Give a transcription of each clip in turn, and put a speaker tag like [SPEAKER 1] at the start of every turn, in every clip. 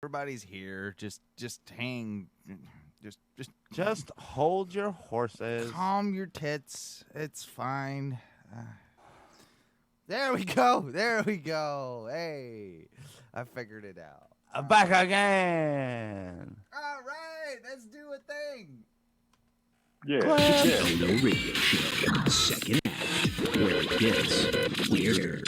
[SPEAKER 1] Everybody's here. Just hang.
[SPEAKER 2] Just hold your horses.
[SPEAKER 1] Calm your tits. It's fine. There we go. There we go. Hey, I figured it out.
[SPEAKER 2] Back again.
[SPEAKER 1] All right, let's do a thing.
[SPEAKER 3] Yeah.
[SPEAKER 4] OHNO Radio Show, second act, where it gets weirder.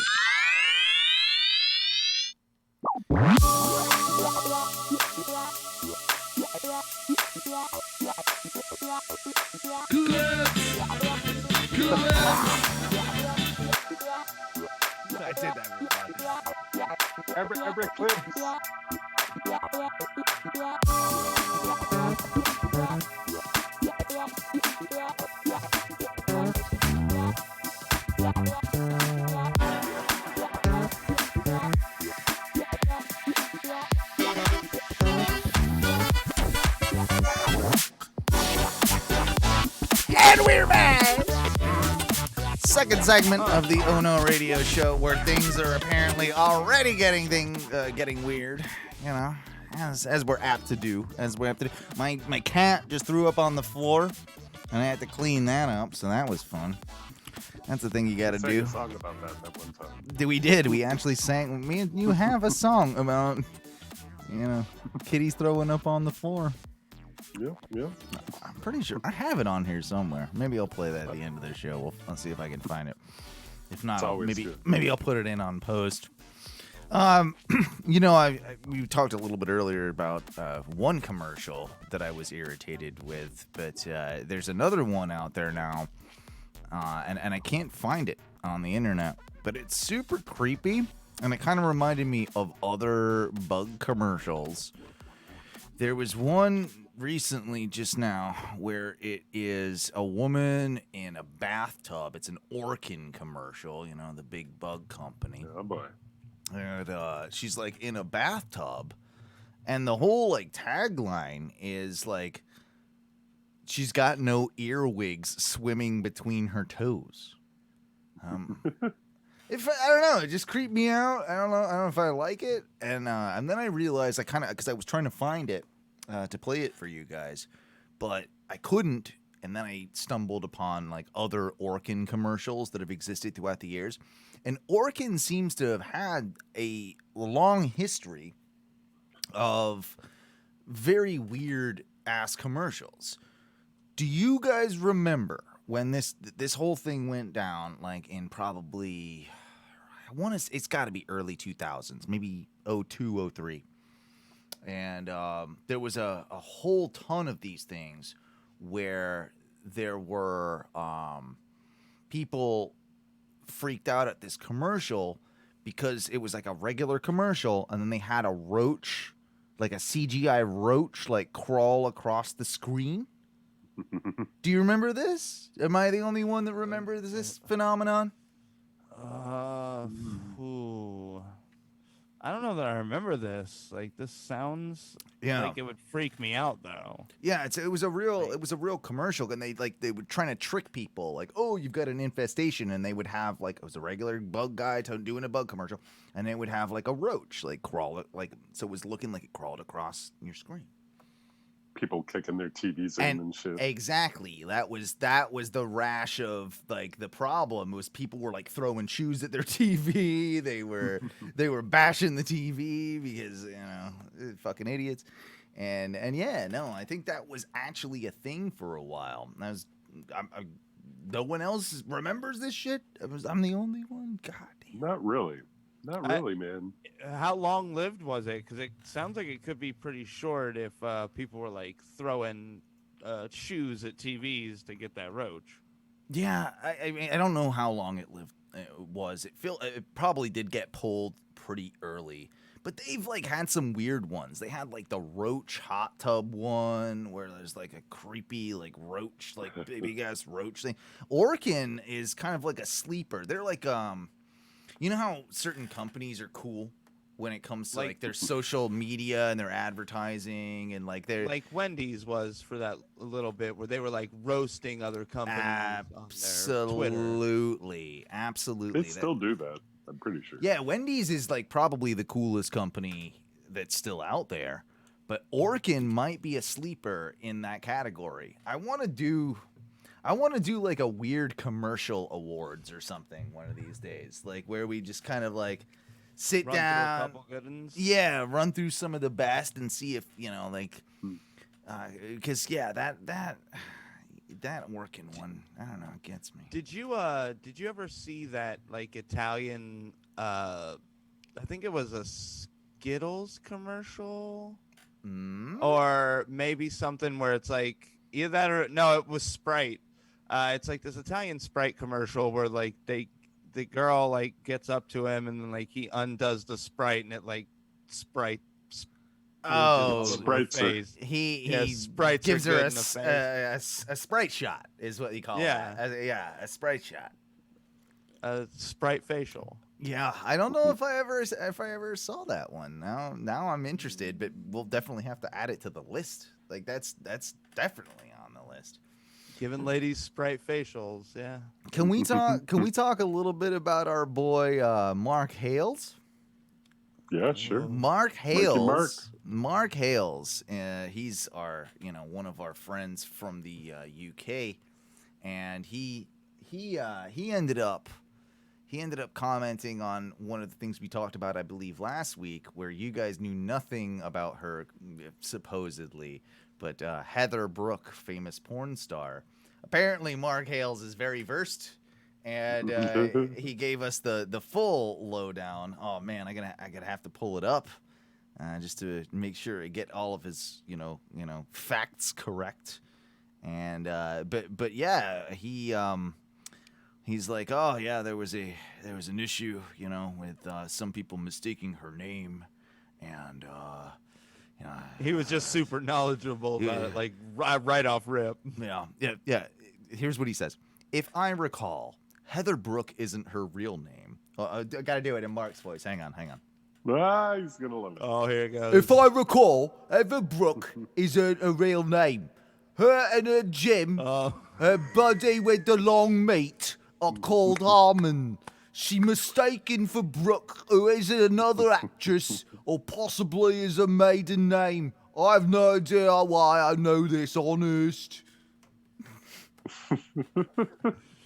[SPEAKER 1] I did that real fun.
[SPEAKER 3] Every clip.
[SPEAKER 1] And we're back. Second segment of the OHNO Radio Show, where things are apparently already getting weird. You know, as we're apt to do. My cat just threw up on the floor, and I had to clean that up. So that was fun. That's the thing you got to do.
[SPEAKER 3] A song about that one time.
[SPEAKER 1] We did. We actually sang. Me and you have a song about, kitties throwing up on the floor.
[SPEAKER 3] Yeah.
[SPEAKER 1] I'm pretty sure I have it on here somewhere. Maybe I'll play that at the end of the show. I'll see if I can find it. If not, maybe I'll put it in on post. We talked a little bit earlier about one commercial that I was irritated with, but there's another one out there now, and I can't find it on the internet. But it's super creepy, and it kind of reminded me of other bug commercials. There was one recently just now where it is a woman in a bathtub. It's an Orkin commercial, the big bug company.
[SPEAKER 3] Oh boy.
[SPEAKER 1] And she's like in a bathtub, and the whole tagline is like, she's got no earwigs swimming between her toes. If I don't know, it just creeped me out. I don't know if I like it. And then I realized because I was trying to find it to play it for you guys, but I couldn't. And then I stumbled upon other Orkin commercials that have existed throughout the years. And Orkin seems to have had a long history of very weird ass commercials. Do you guys remember when this whole thing went down, in probably, it's got to be early 2000s, maybe 02, 03. And there was a whole ton of these things where there were people freaked out at this commercial because it was a regular commercial, and then they had a roach, a CGI roach, crawl across the screen. Do you remember this? Am I the only one that remembers this phenomenon?
[SPEAKER 2] I don't know that I remember this. This sounds like it would freak me out, though.
[SPEAKER 1] Yeah, it was a real commercial, and they were trying to trick people, oh, you've got an infestation, and they would have it was a regular bug guy doing a bug commercial, and they would have a roach crawl so it was looking like it crawled across your screen.
[SPEAKER 3] People kicking their TVs in and shit.
[SPEAKER 1] Exactly. That was the rash of the problem was people were throwing shoes at their TV. They were bashing the TV because fucking idiots. And I think that was actually a thing for a while. No one else remembers this shit. I'm the only one. God damn.
[SPEAKER 3] Not really, man.
[SPEAKER 2] How long lived was it? Because it sounds like it could be pretty short if people were throwing shoes at TVs to get that roach.
[SPEAKER 1] Yeah, I mean, I don't know how long it lived. It was. It probably did get pulled pretty early, but they've had some weird ones. They had the roach hot tub one where there's a creepy roach, big ass roach thing. Orkin is kind of a sleeper. They're you know how certain companies are cool when it comes to their social media and their advertising and their
[SPEAKER 2] Wendy's was for that little bit where they were roasting other companies on their Twitter.
[SPEAKER 1] Absolutely.
[SPEAKER 3] They still do that, I'm pretty sure.
[SPEAKER 1] Yeah, Wendy's is probably the coolest company that's still out there. But Orkin might be a sleeper in that category. I want to do like a weird commercial awards or something one of these days, like where we just kind of like sit
[SPEAKER 2] Run through a
[SPEAKER 1] down,
[SPEAKER 2] couple good ones.
[SPEAKER 1] yeah, run through some of the best and see if like, because that Orkin one, I don't know, it gets me.
[SPEAKER 2] Did you ever see that like Italian? I think it was a Skittles commercial. Or maybe something where it's like either that or no, it was Sprite. It's like this Italian Sprite commercial where like the girl like gets up to him and then like he undoes the Sprite and it like Sprite.
[SPEAKER 3] Sprite's
[SPEAKER 2] face.
[SPEAKER 1] He
[SPEAKER 2] Sprites
[SPEAKER 1] gives
[SPEAKER 2] are
[SPEAKER 1] her
[SPEAKER 2] good in the face.
[SPEAKER 1] a Sprite shot is what he calls
[SPEAKER 2] Yeah.
[SPEAKER 1] it. A Sprite shot.
[SPEAKER 2] Sprite facial.
[SPEAKER 1] Yeah, I don't know if I ever saw that one. Now I'm interested, but we'll definitely have to add it to the list. Like that's definitely on the list.
[SPEAKER 2] Giving ladies Sprite facials, yeah.
[SPEAKER 1] Can we talk a little bit about our boy Mark Hales?
[SPEAKER 3] Yeah, sure.
[SPEAKER 1] Mark
[SPEAKER 3] Marky
[SPEAKER 1] Hales. Mark Hales. He's our one of our friends from the UK, and he ended up commenting on one of the things we talked about, I believe, last week, where you guys knew nothing about her, supposedly, but Heather Brooke, famous porn star. Apparently, Mark Hales is very versed, and he gave us the full lowdown. Oh man, I gotta have to pull it up just to make sure I get all of his facts correct. And but yeah, he's like, oh yeah, there was an issue, with some people mistaking her name, and
[SPEAKER 2] He was just super knowledgeable about it, like right off rip.
[SPEAKER 1] Yeah. Here's what he says: if I recall, Heather Brooke isn't her real name. I gotta do it in Mark's voice. Hang on.
[SPEAKER 3] He's gonna love it.
[SPEAKER 2] Oh, here it goes.
[SPEAKER 1] If I recall, Heather Brooke isn't a real name. Her and her Jim, her buddy with the long meat, are called Harmon. She mistaken for Brooke, who is another actress, or possibly is a maiden name. I have no idea why I know this, honest.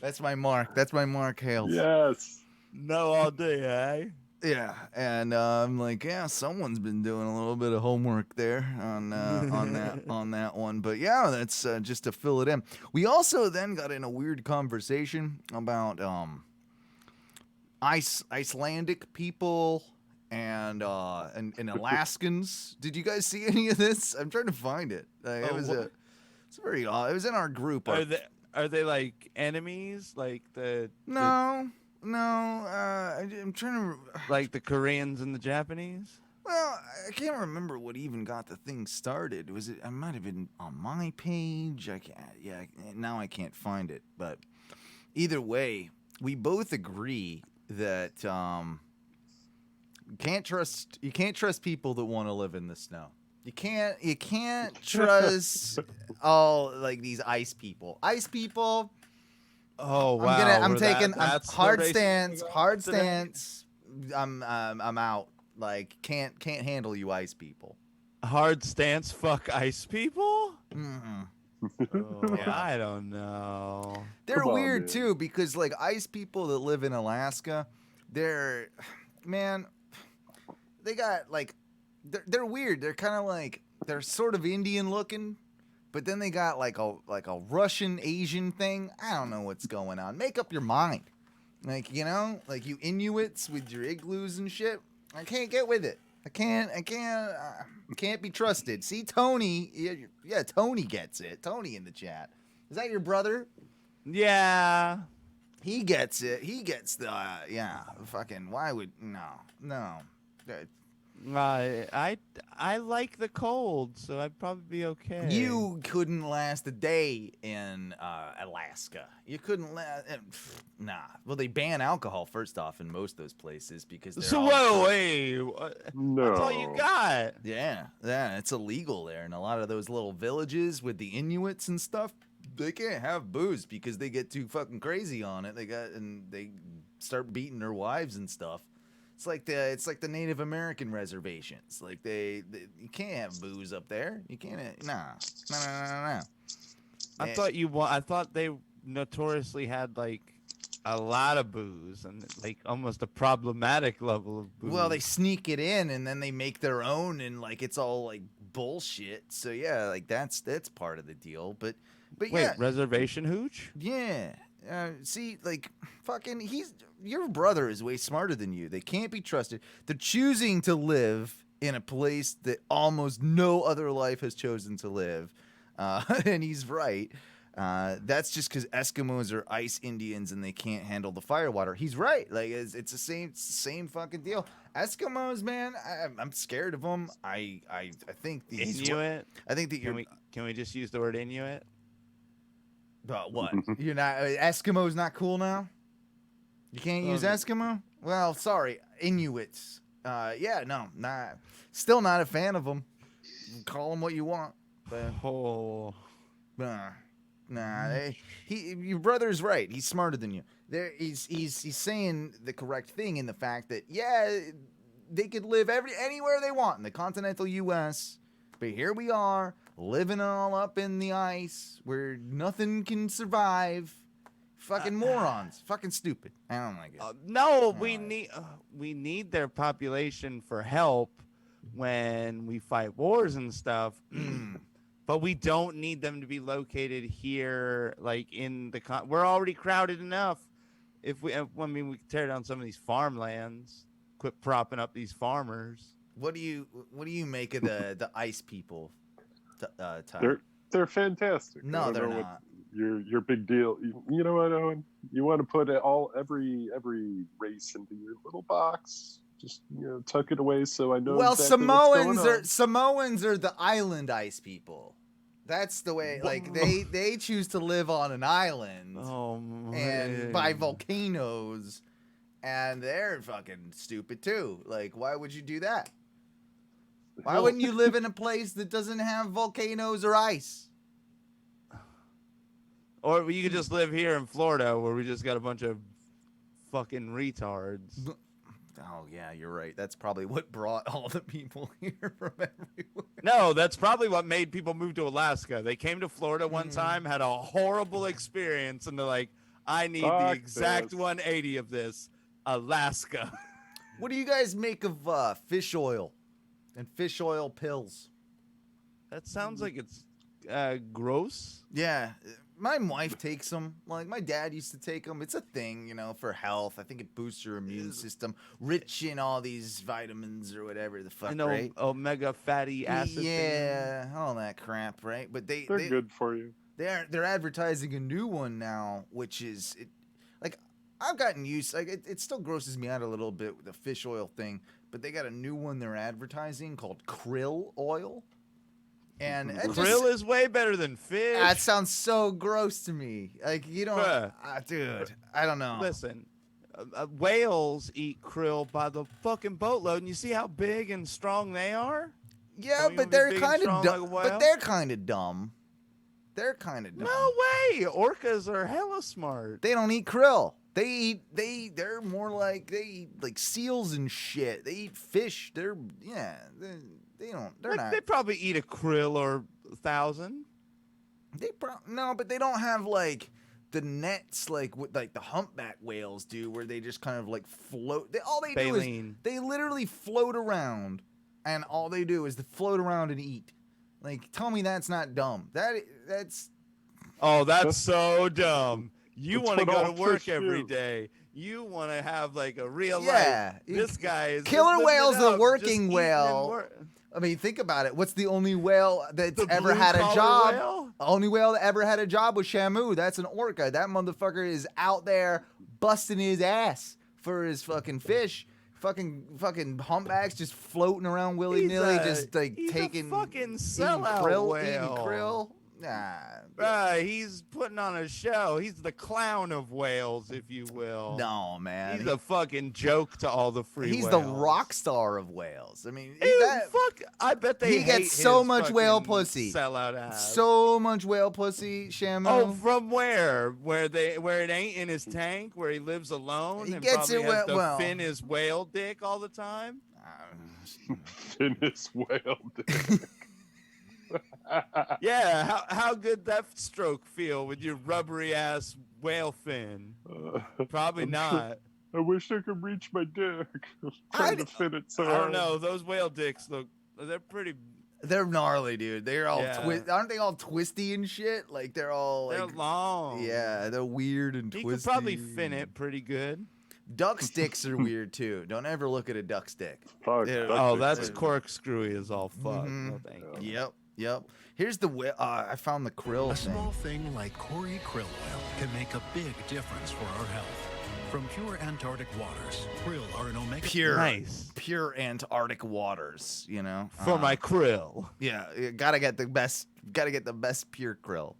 [SPEAKER 1] That's my Mark. That's my Mark Hales.
[SPEAKER 3] Yes.
[SPEAKER 2] No idea, eh?
[SPEAKER 1] Yeah, and I'm like, yeah, someone's been doing a little bit of homework there on that one. But yeah, that's just to fill it in. We also then got in a weird conversation about Icelandic people and Alaskans. Did you guys see any of this? I'm trying to find it. It was very odd. It was in our group.
[SPEAKER 2] Are they like enemies? Like
[SPEAKER 1] No. I'm trying to
[SPEAKER 2] like the Koreans and the Japanese.
[SPEAKER 1] Well, I can't remember what even got the thing started. Was it? I might have been on my page. Now I can't find it. But either way, we both agree that you can't trust people that want to live in the snow. You can't trust like these ice people. Ice people.
[SPEAKER 2] Oh wow!
[SPEAKER 1] I'm taking hard stance. I'm out. Like can't handle you ice people.
[SPEAKER 2] Hard stance. Fuck ice people.
[SPEAKER 1] Mm-hmm.
[SPEAKER 2] Yeah. I don't know.
[SPEAKER 1] They're weird too because like ice people that live in Alaska, they got like they're weird. They're kind of like they're sort of Indian looking. But then they got like a Russian Asian thing. I don't know what's going on. Make up your mind. Like you Inuits with your igloos and shit. I can't get with it. I can't be trusted. See, Tony. Yeah, Tony gets it. Tony in the chat. Is that your brother?
[SPEAKER 2] Yeah.
[SPEAKER 1] He gets it. He gets the fucking. Why would no.
[SPEAKER 2] I like the cold, so I'd probably be okay.
[SPEAKER 1] You couldn't last a day in Alaska. You couldn't nah. Well, they ban alcohol first off in most of those places because they're
[SPEAKER 3] No.
[SPEAKER 2] That's all you got.
[SPEAKER 1] Yeah, it's illegal there. And a lot of those little villages with the Inuits and stuff, they can't have booze because they get too fucking crazy on it. They start beating their wives and stuff. It's like the Native American reservations. Like you can't have booze up there. You can't. No.
[SPEAKER 2] I thought they notoriously had like a lot of booze and like almost a problematic level of booze.
[SPEAKER 1] Well, they sneak it in and then they make their own and like it's all like bullshit. So yeah, like that's part of the deal. But
[SPEAKER 2] wait,
[SPEAKER 1] yeah,
[SPEAKER 2] reservation hooch?
[SPEAKER 1] Yeah. See, like, fucking, your brother is way smarter than you. They can't be trusted. They're choosing to live in a place that almost no other life has chosen to live. And he's right. That's just because Eskimos are ice Indians and they can't handle the firewater. He's right. Like, it's the same fucking deal. Eskimos, man, I'm scared of them. I think these
[SPEAKER 2] Inuit.
[SPEAKER 1] I think that
[SPEAKER 2] can we just use the word Inuit?
[SPEAKER 1] What? You're not Eskimo's not cool now? You can't use Eskimo? Well, sorry, Inuits. Yeah, no, still not a fan of them. Call them what you want. But, your brother's right. He's smarter than you. He's saying the correct thing in the fact that they could live anywhere they want in the continental U.S. But here we are, living all up in the ice where nothing can survive. Fucking morons. Fucking stupid. I don't like it.
[SPEAKER 2] No, we need their population for help when we fight wars and stuff. But we don't need them to be located here, like in the. We're already crowded enough. We can tear down some of these farmlands. Quit propping up these farmers.
[SPEAKER 1] What do you make of the ice people? Tyler?
[SPEAKER 3] They're fantastic.
[SPEAKER 1] No, they're not.
[SPEAKER 3] Your big deal. You know what, Owen? You want to put every race into your little box. Just tuck it away so I know.
[SPEAKER 1] Well,
[SPEAKER 3] exactly what's going on.
[SPEAKER 1] Samoans are the island ice people. That's the way. Like they choose to live on an island and by volcanoes, and they're fucking stupid too. Like, why would you do that? Why wouldn't you live in a place that doesn't have volcanoes or ice?
[SPEAKER 2] Or you could just live here in Florida where we just got a bunch of fucking retards.
[SPEAKER 1] Oh, yeah, you're right. That's probably what brought all the people here from everywhere.
[SPEAKER 2] No, that's probably what made people move to Alaska. They came to Florida one time, had a horrible experience, and they're like, I need the exact 180 of this. Alaska.
[SPEAKER 1] What do you guys make of fish oil and fish oil pills?
[SPEAKER 2] That sounds like it's gross.
[SPEAKER 1] Yeah. My wife takes them. Like, my dad used to take them. It's a thing, for health. I think it boosts your immune system. Rich in all these vitamins or whatever the fuck, right?
[SPEAKER 2] Omega fatty acid.
[SPEAKER 1] Yeah, all that crap, right? But they're
[SPEAKER 3] good for you.
[SPEAKER 1] They're advertising a new one now, which is like I've gotten used. Like it still grosses me out a little bit with the fish oil thing, but they got a new one they're advertising called krill oil. And
[SPEAKER 2] krill is way better than fish.
[SPEAKER 1] That sounds so gross to me. Like, you don't, dude. I don't know.
[SPEAKER 2] Listen, whales eat krill by the fucking boatload, and you see how big and strong they are.
[SPEAKER 1] Yeah, but they're kind of dumb. But they're kind of dumb. They're kind of dumb.
[SPEAKER 2] No way. Orcas are hella smart.
[SPEAKER 1] They don't eat krill. They're more like they eat like seals and shit. They eat fish. They
[SPEAKER 2] probably eat a krill or 1,000.
[SPEAKER 1] No, but they don't have like the nets like the humpback whales do, where they just kind of like float. Do is they literally float around, and all they do is float around and eat. Like, tell me that's not dumb. That's
[SPEAKER 2] so dumb. You want to go to work every day. You want to have like a real life. This guy is
[SPEAKER 1] killer whale's the working whale. I mean, think about it. What's the only whale that's ever had a job?
[SPEAKER 2] Whale?
[SPEAKER 1] The only whale that ever had a job was Shamu. That's an orca. That motherfucker is out there busting his ass for his fucking fish. Fucking humpbacks just floating around willy-nilly, just like taking
[SPEAKER 2] fucking sellout
[SPEAKER 1] krill,
[SPEAKER 2] whale.
[SPEAKER 1] Eating krill.
[SPEAKER 2] He's putting on a show. He's the clown of whales, if you will.
[SPEAKER 1] No, man.
[SPEAKER 2] He's a fucking joke to all the free
[SPEAKER 1] He's
[SPEAKER 2] whales.
[SPEAKER 1] the rock star of whales. I mean,
[SPEAKER 2] fuck. I bet they
[SPEAKER 1] he
[SPEAKER 2] hate
[SPEAKER 1] gets so
[SPEAKER 2] his
[SPEAKER 1] much whale
[SPEAKER 2] fucking
[SPEAKER 1] pussy.
[SPEAKER 2] Sellout ass.
[SPEAKER 1] So much whale pussy, Shamu.
[SPEAKER 2] Oh, from where? Where it ain't in his tank, where he lives alone
[SPEAKER 1] He
[SPEAKER 2] and
[SPEAKER 1] gets
[SPEAKER 2] probably
[SPEAKER 1] it
[SPEAKER 2] has to
[SPEAKER 1] well.
[SPEAKER 2] fin his whale dick all the time?
[SPEAKER 3] In his whale dick.
[SPEAKER 2] Yeah, how good that stroke feel with your rubbery ass whale fin? Probably not.
[SPEAKER 3] I wish I could reach my dick. I'm trying to fit it so
[SPEAKER 2] I don't
[SPEAKER 3] hard.
[SPEAKER 2] know. Those whale dicks they're pretty.
[SPEAKER 1] They're gnarly, dude. They're all
[SPEAKER 2] Yeah.
[SPEAKER 1] aren't they all twisty and shit? Like they're all
[SPEAKER 2] They're
[SPEAKER 1] like
[SPEAKER 2] long.
[SPEAKER 1] yeah, they're weird and
[SPEAKER 2] He
[SPEAKER 1] twisty.
[SPEAKER 2] could probably fin it pretty good.
[SPEAKER 1] Duck sticks are weird too. Don't ever look at a duck stick.
[SPEAKER 3] Fuck,
[SPEAKER 1] Yeah.
[SPEAKER 3] duck
[SPEAKER 2] Oh,
[SPEAKER 3] dick.
[SPEAKER 2] that's corkscrewy as all fuck.
[SPEAKER 1] Mhm.
[SPEAKER 2] No, thank you.
[SPEAKER 1] Yep. Here's the I found the krill
[SPEAKER 5] A
[SPEAKER 1] thing.
[SPEAKER 5] small thing like Corey krill oil can make a big difference for our health. From pure Antarctic waters, krill are an omega.
[SPEAKER 2] Nice.
[SPEAKER 1] Pure Antarctic waters, you know.
[SPEAKER 2] For my krill.
[SPEAKER 1] yeah, you gotta get the best pure krill.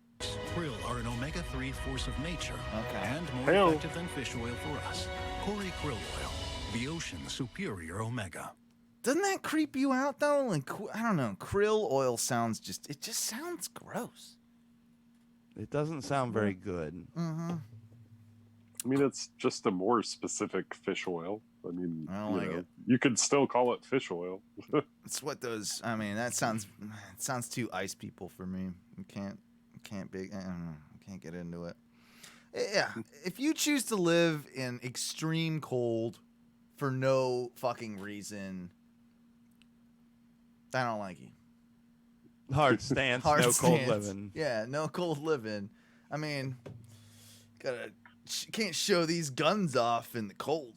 [SPEAKER 5] Krill are an omega-3 force of nature
[SPEAKER 1] Okay.
[SPEAKER 5] and more
[SPEAKER 3] Hey-o.
[SPEAKER 5] effective than fish oil for us. Corey krill oil, the ocean's superior omega.
[SPEAKER 1] Doesn't that creep you out though? Like I don't know, krill oil sounds it just sounds gross.
[SPEAKER 2] It doesn't sound very good.
[SPEAKER 1] Mm-hmm.
[SPEAKER 3] I mean, it's just a more specific fish oil. I mean,
[SPEAKER 1] I don't like it.
[SPEAKER 3] You could still call it fish oil.
[SPEAKER 1] It's what those. I mean, it sounds too ice people for me. You can't be. I don't know. I can't get into it. Yeah, if you choose to live in extreme cold for no fucking reason, I don't like you.
[SPEAKER 2] Hard stance,
[SPEAKER 1] Hard
[SPEAKER 2] no cold
[SPEAKER 1] stance.
[SPEAKER 2] living.
[SPEAKER 1] Yeah, no cold living. I mean, can't show these guns off in the cold.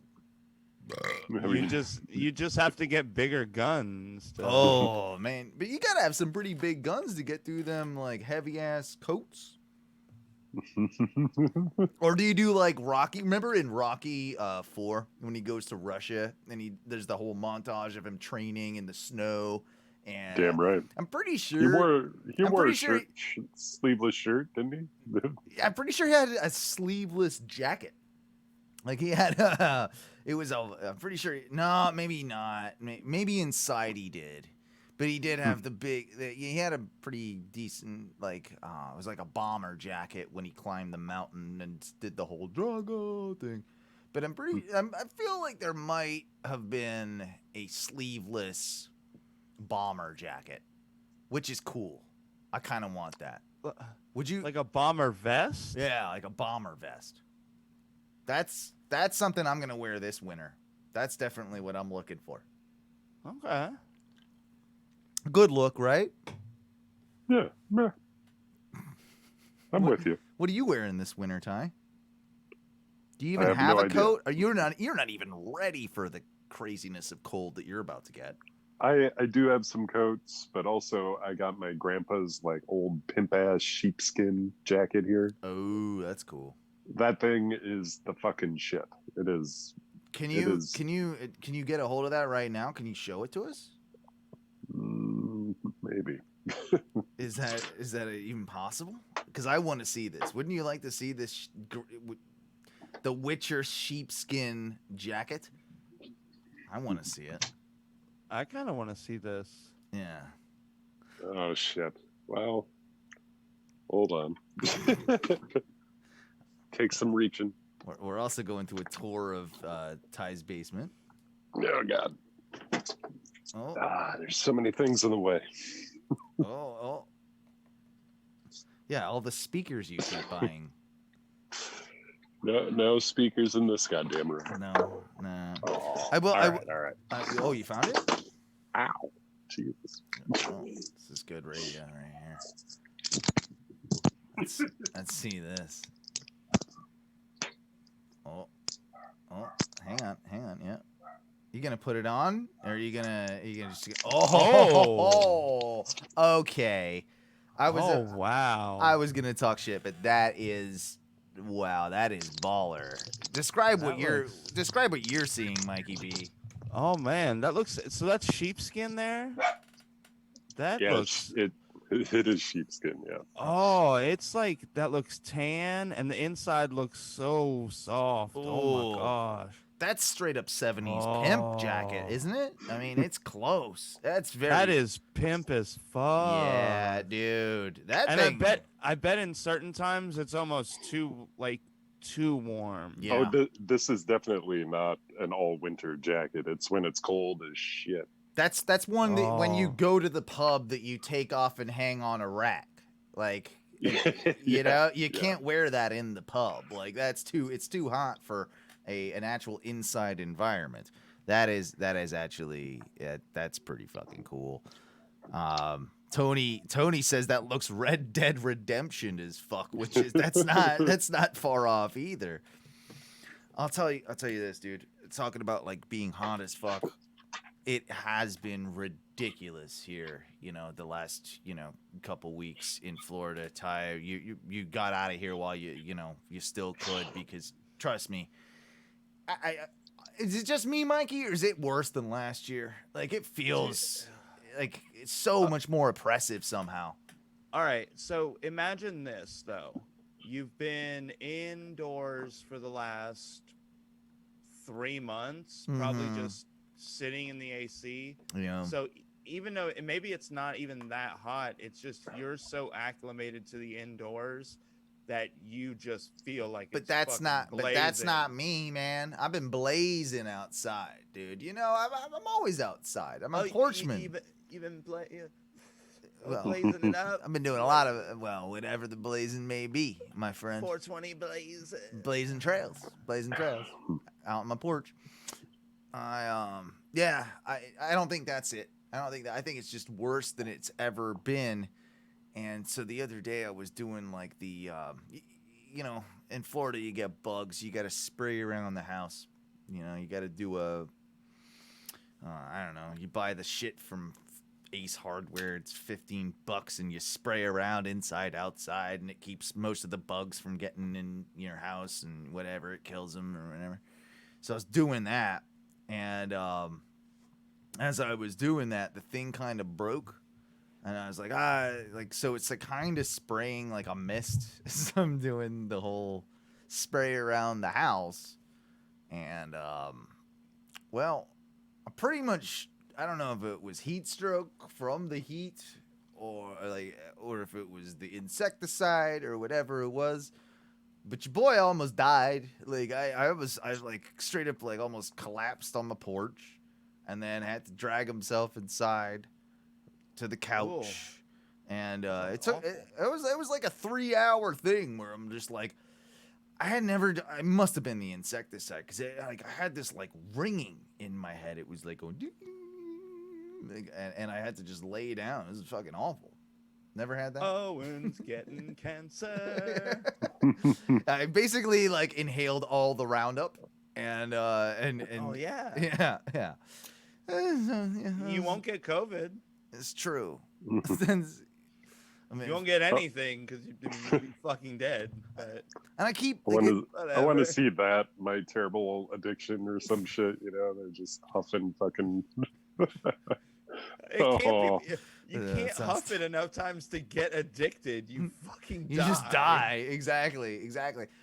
[SPEAKER 3] I mean,
[SPEAKER 2] You just have to get bigger guns.
[SPEAKER 1] Oh man, but you gotta have some pretty big guns to get through them like heavy ass coats. Or do you do like Rocky? Remember in Rocky 4 when he goes to Russia and there's the whole montage of him training in the snow. And
[SPEAKER 3] damn right.
[SPEAKER 1] I'm pretty sure
[SPEAKER 3] He
[SPEAKER 1] I'm
[SPEAKER 3] wore a
[SPEAKER 1] pretty sure
[SPEAKER 3] sleeveless shirt, didn't he?
[SPEAKER 1] I'm pretty sure he had a sleeveless jacket. Like he had I'm pretty sure. No, maybe not. Maybe inside he did. But he did have he had a pretty decent, like, it was like a bomber jacket when he climbed the mountain and did the whole Drago thing. But I feel like there might have been a sleeveless bomber jacket, which is cool. I kind of want that. Would you?
[SPEAKER 2] Like a bomber vest?
[SPEAKER 1] Yeah, like a bomber vest. That's something I'm going to wear this winter. That's definitely what I'm looking for.
[SPEAKER 2] Okay.
[SPEAKER 1] Good look, right?
[SPEAKER 3] Yeah. Meh. I'm with you.
[SPEAKER 1] What are you wearing this winter, Ty? Do you
[SPEAKER 3] I
[SPEAKER 1] even
[SPEAKER 3] have
[SPEAKER 1] have
[SPEAKER 3] no
[SPEAKER 1] a
[SPEAKER 3] idea.
[SPEAKER 1] coat? Or you're not even ready for the craziness of cold that you're about to get.
[SPEAKER 3] I do have some coats, but also I got my grandpa's like old pimp ass sheepskin jacket here.
[SPEAKER 1] Oh, that's cool.
[SPEAKER 3] That thing is the fucking shit. It is.
[SPEAKER 1] Can
[SPEAKER 3] It
[SPEAKER 1] you
[SPEAKER 3] is.
[SPEAKER 1] can you get a hold of that right now? Can you show it to us?
[SPEAKER 3] Maybe.
[SPEAKER 1] Is that even possible? Because I want to see this. Wouldn't you like to see this? The Witcher sheepskin jacket. I want to see it.
[SPEAKER 2] I kind of want to see this.
[SPEAKER 1] Yeah.
[SPEAKER 3] Oh shit. Well, hold on. Take some reaching.
[SPEAKER 1] We're also going to a tour of Ty's basement.
[SPEAKER 3] Oh god.
[SPEAKER 1] Oh,
[SPEAKER 3] There's so many things in the way.
[SPEAKER 1] oh. Yeah, all the speakers you keep buying.
[SPEAKER 3] No speakers in this goddamn room.
[SPEAKER 1] No.
[SPEAKER 3] Oh,
[SPEAKER 1] I will.
[SPEAKER 3] all right.
[SPEAKER 1] Oh, you found it?
[SPEAKER 3] Ow. Jesus.
[SPEAKER 1] Oh, this is good radio right here. Let's see this. Oh, hang on. Yeah. You gonna put it on, or are you gonna just? Oh. Okay.
[SPEAKER 2] Wow.
[SPEAKER 1] I was gonna talk shit, but that is baller. Describe what you're seeing, Mikey B.
[SPEAKER 2] Oh man, that looks. So that's sheepskin there. That
[SPEAKER 3] Yeah,
[SPEAKER 2] looks.
[SPEAKER 3] It is sheepskin, yeah.
[SPEAKER 2] Oh, it's like that looks tan, and the inside looks so soft. Oh my
[SPEAKER 1] Ooh.
[SPEAKER 2] gosh.
[SPEAKER 1] That's straight up 70s pimp jacket,
[SPEAKER 2] Oh.
[SPEAKER 1] isn't it? I mean, it's close. That's very.
[SPEAKER 2] That is pimp as fuck.
[SPEAKER 1] Yeah, dude. That
[SPEAKER 2] And
[SPEAKER 1] thing.
[SPEAKER 2] I bet in certain times it's almost too warm.
[SPEAKER 1] Yeah.
[SPEAKER 3] Oh, this is definitely not an all-winter jacket. It's when it's cold as shit.
[SPEAKER 1] That's one that when you
[SPEAKER 2] Oh.
[SPEAKER 1] go to the pub that you take off and hang on a rack. Like you
[SPEAKER 3] Yeah,
[SPEAKER 1] know, you
[SPEAKER 3] yeah.
[SPEAKER 1] can't wear that in the pub. Like it's too hot for an actual inside environment. That is actually that's pretty fucking cool. Tony says that looks Red Dead Redemption as fuck, which is that's not far off either. I'll tell you this, dude. Talking about like being hot as fuck. It has been ridiculous here, the last, couple weeks in Florida. Ty, you got out of here while you still could, because trust me, is it just me, Mikey, or is it worse than last year? Like it feels like it's so much more oppressive somehow.
[SPEAKER 2] All right, so imagine this though. You've been indoors for the last 3 months, probably just sitting in the AC.
[SPEAKER 1] Yeah.
[SPEAKER 2] So even though maybe it's not even that hot, it's just you're so acclimated to the indoors that you just feel like
[SPEAKER 1] But
[SPEAKER 2] it's
[SPEAKER 1] that's
[SPEAKER 2] fucking
[SPEAKER 1] not. But that's
[SPEAKER 2] blazing.
[SPEAKER 1] not me, man. I've been blazing outside, dude. I'm always outside. I'm a porchman.
[SPEAKER 2] Even
[SPEAKER 1] Well,
[SPEAKER 2] blazing it up.
[SPEAKER 1] I've been doing a lot of whatever the blazing may be, my friend.
[SPEAKER 2] 420 blazing.
[SPEAKER 1] Blazing trails out on my porch. I don't think that's it. I think it's just worse than it's ever been. And so the other day I was doing like the in Florida you get bugs, you got to spray around the house. You got to do I don't know, you buy the shit from Ace Hardware, it's $15 and you spray around inside outside, and it keeps most of the bugs from getting in your house and whatever, it kills them or whatever. So I was doing that, and as I was doing that, the thing kind of broke, and I was like, so it's like kind of spraying like a mist as I'm doing the whole spray around the house, and well, I pretty much, I don't know if it was heat stroke from the heat or if it was the insecticide or whatever it was, but your boy almost died. Like I was like straight up like almost collapsed on the porch, and then had to drag himself inside to the couch. Ooh. And it was like a 3-hour thing where I'm just like, I must have been the insecticide, because I had this like ringing in my head. It was like going, and I had to just lay down. It was fucking awful. Never had that.
[SPEAKER 2] Owens getting cancer.
[SPEAKER 1] I basically like inhaled all the Roundup, and
[SPEAKER 2] oh yeah,
[SPEAKER 1] yeah.
[SPEAKER 2] You won't get COVID.
[SPEAKER 1] It's true. I mean,
[SPEAKER 2] You won't get anything because you'd be fucking dead. But
[SPEAKER 1] and I keep.
[SPEAKER 3] I want to see that, my terrible addiction or some shit. They're just huffing fucking.
[SPEAKER 2] it can't be, you can't huff it enough times to get addicted. You fucking
[SPEAKER 1] You
[SPEAKER 2] die.
[SPEAKER 1] just die. Exactly.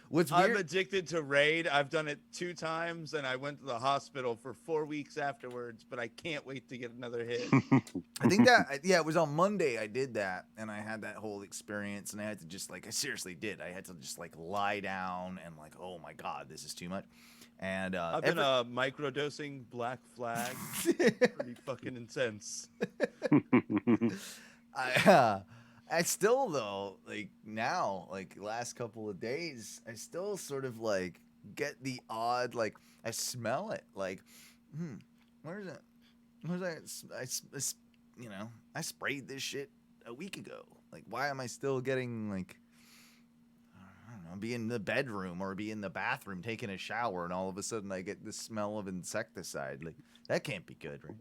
[SPEAKER 1] What's weird?
[SPEAKER 2] I'm addicted to Raid. I've done it 2 times, and I went to the hospital for 4 weeks afterwards, but I can't wait to get another hit.
[SPEAKER 1] I think that, it was on Monday I did that, and I had that whole experience, and I had to just I seriously did. I had to just lie down and oh my God, this is too much. And
[SPEAKER 2] I've been microdosing Black Flag. Pretty fucking intense.
[SPEAKER 1] I still though, now, last couple of days, I still sort of get the odd, I smell it, where's it? I sprayed this shit a week ago. Why am I still getting I don't know, be in the bedroom or be in the bathroom taking a shower, and all of a sudden I get the smell of insecticide? That can't be good, right?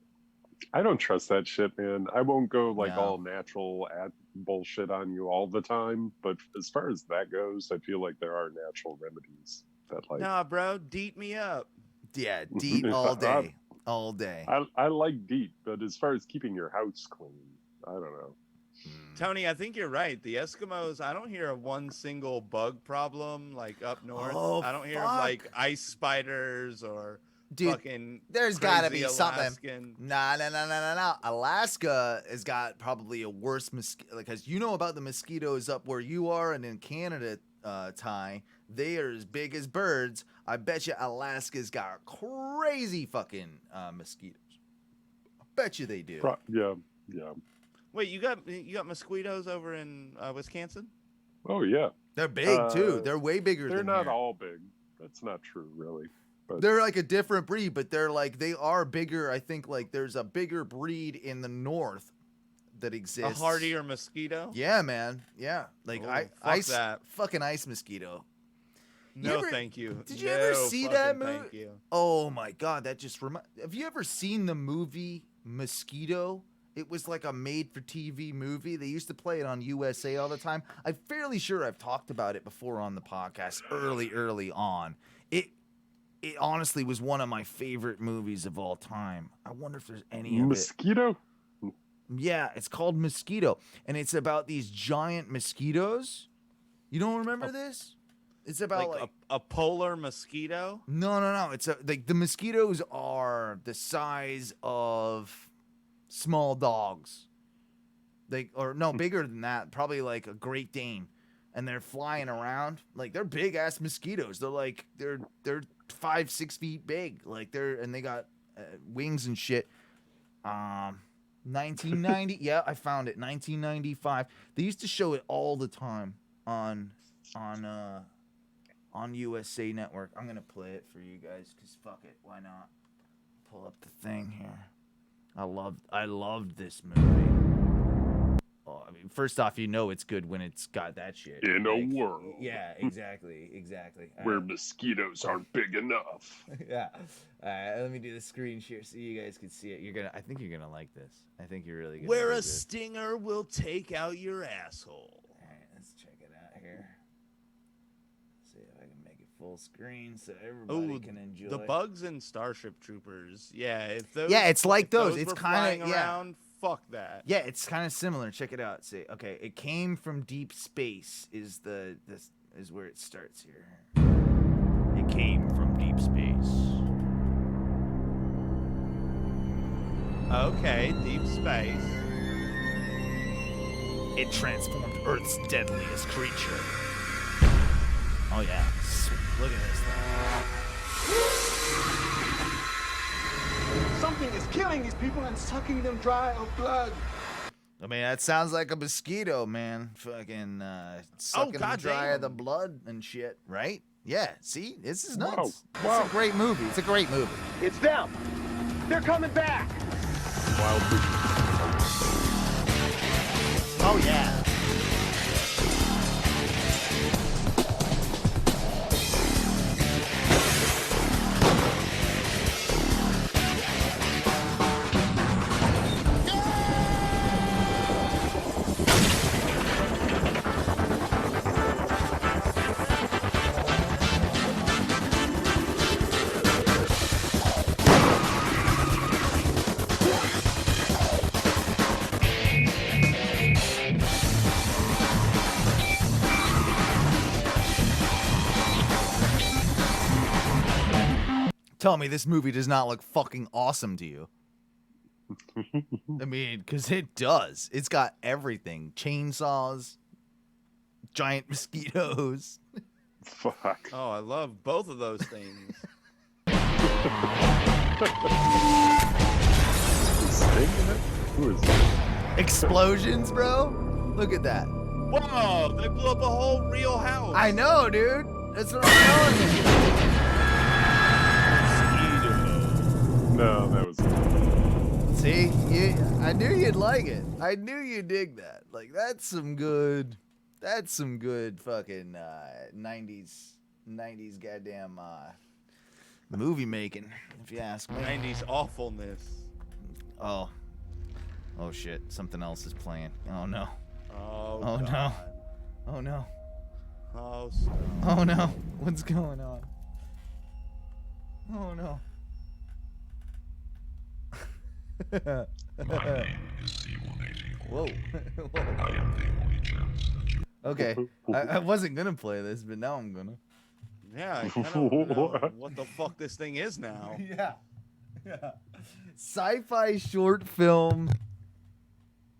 [SPEAKER 3] I don't trust that shit, man. I won't go
[SPEAKER 1] No.
[SPEAKER 3] all natural bullshit on you all the time, but as far as that goes, I feel like there are natural remedies that
[SPEAKER 2] Nah, bro, deet me up.
[SPEAKER 1] Yeah, DEET all day. All day.
[SPEAKER 3] I like DEET, but as far as keeping your house clean, I don't know.
[SPEAKER 2] Tony, I think you're right. The Eskimos, I don't hear of one single bug problem like up north.
[SPEAKER 1] Oh,
[SPEAKER 2] I don't hear of
[SPEAKER 1] fuck.
[SPEAKER 2] like ice spiders or
[SPEAKER 1] Dude,
[SPEAKER 2] fucking
[SPEAKER 1] there's gotta
[SPEAKER 2] crazy
[SPEAKER 1] be something.
[SPEAKER 2] Alaskan.
[SPEAKER 1] Nah. Alaska has got probably a worse mosquito. Because you know about the mosquitoes up where you are and in Canada, Ty. They are as big as birds. I bet you Alaska's got crazy fucking mosquitoes. I bet you they do.
[SPEAKER 3] Yeah.
[SPEAKER 2] Wait, you got mosquitoes over in Wisconsin?
[SPEAKER 3] Oh yeah.
[SPEAKER 1] They're big too. They're way bigger
[SPEAKER 3] They're
[SPEAKER 1] than
[SPEAKER 3] not
[SPEAKER 1] here.
[SPEAKER 3] all big. That's not true, really. But
[SPEAKER 1] They're like a different breed, but they are bigger. I think like there's a bigger breed in the north that exists.
[SPEAKER 2] A hardier mosquito?
[SPEAKER 1] Yeah, man. Yeah. Like fucking ice mosquito.
[SPEAKER 2] No, thank you.
[SPEAKER 1] Did you ever see that movie?
[SPEAKER 2] Thank you.
[SPEAKER 1] Oh my god, that just have you ever seen the movie Mosquito? It was like a made-for-TV movie. They used to play it on USA all the time. I'm fairly sure I've talked about it before on the podcast early on. It honestly was one of my favorite movies of all time. I wonder if there's any of it.
[SPEAKER 3] Mosquito?
[SPEAKER 1] Yeah, it's called Mosquito, and it's about these giant mosquitoes. You don't remember this? It's about like
[SPEAKER 2] a polar mosquito?
[SPEAKER 1] No. It's like the mosquitoes are the size of small dogs. Bigger than that, probably like a Great Dane. And they're flying around. Like they're big ass mosquitoes. They're 5-6 feet big. Like they got wings and shit. 1990. Yeah, I found it. 1995. They used to show it all the time on USA Network. I'm gonna play it for you guys because fuck it, why not? Pull up the thing here. I loved this movie. Oh, I mean, first off, you know it's good when it's got that shit.
[SPEAKER 3] In a world.
[SPEAKER 1] Yeah, exactly.
[SPEAKER 3] Where mosquitoes aren't big enough.
[SPEAKER 1] Yeah. All right, let me do the screen share so you guys can see it. I think you're gonna like this. I think you're really gonna.
[SPEAKER 2] Where
[SPEAKER 1] dig
[SPEAKER 2] a
[SPEAKER 1] this.
[SPEAKER 2] stinger will take out your asshole.
[SPEAKER 1] All right, let's check it out here. See if I can make it full screen so everybody can enjoy.
[SPEAKER 2] The bugs in Starship Troopers. Yeah, if those.
[SPEAKER 1] Yeah, it's like
[SPEAKER 2] if
[SPEAKER 1] those. It's
[SPEAKER 2] were
[SPEAKER 1] kind
[SPEAKER 2] flying
[SPEAKER 1] of
[SPEAKER 2] around. Fuck that.
[SPEAKER 1] Yeah, it's kind of similar. Check it out. See, okay, it came from deep space. Is where it starts here. It came from deep space.
[SPEAKER 2] Okay, deep space.
[SPEAKER 1] It transformed Earth's deadliest creature. Oh yeah, look at this thing.
[SPEAKER 6] Something is killing these people and sucking them dry of blood.
[SPEAKER 1] I mean, that sounds like a mosquito, man. Fucking sucking them dry of the blood and shit, right? Yeah, see? This is nuts.
[SPEAKER 3] Wow.
[SPEAKER 1] It's a great movie.
[SPEAKER 6] It's them. They're coming back.
[SPEAKER 3] Wild
[SPEAKER 1] Oh, yeah. Tell me this movie does not look fucking awesome to you. I mean, because it does. It's got everything. Chainsaws, giant mosquitoes.
[SPEAKER 3] Fuck.
[SPEAKER 2] Oh, I love both of those things.
[SPEAKER 3] Who is that?
[SPEAKER 1] Explosions, bro. Look at that.
[SPEAKER 2] Whoa, they blew up a whole real house.
[SPEAKER 1] I know, dude. That's what I'm telling you.
[SPEAKER 3] No, that was.
[SPEAKER 1] See, I knew you'd like it. I knew you'd dig that. Like that's some good fucking 90s goddamn movie making, if you ask me.
[SPEAKER 2] 90s awfulness.
[SPEAKER 1] Oh shit! Something else is playing. Oh no!
[SPEAKER 2] Oh
[SPEAKER 1] God.
[SPEAKER 2] no!
[SPEAKER 1] Oh no!
[SPEAKER 2] Oh,
[SPEAKER 1] Oh no! What's going on? Oh no! Whoa. Okay, I wasn't gonna play this, but now I'm gonna.
[SPEAKER 2] Yeah, I kind of know what the fuck this thing is now.
[SPEAKER 1] Yeah. Sci-fi short film.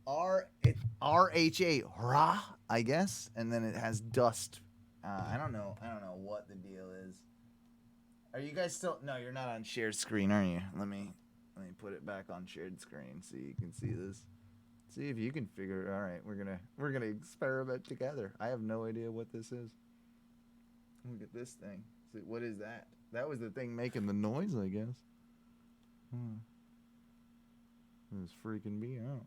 [SPEAKER 1] RHA, Ra, I guess, and then it has dust. I don't know what the deal is. Are you guys still? No, you're not on shared screen, are you? Let me put it back on shared screen so you can see this. See if you can figure it. All right, we're gonna experiment together. I have no idea what this is. Look at this thing. See, what is that? That was the thing making the noise, I guess. It was freaking me out.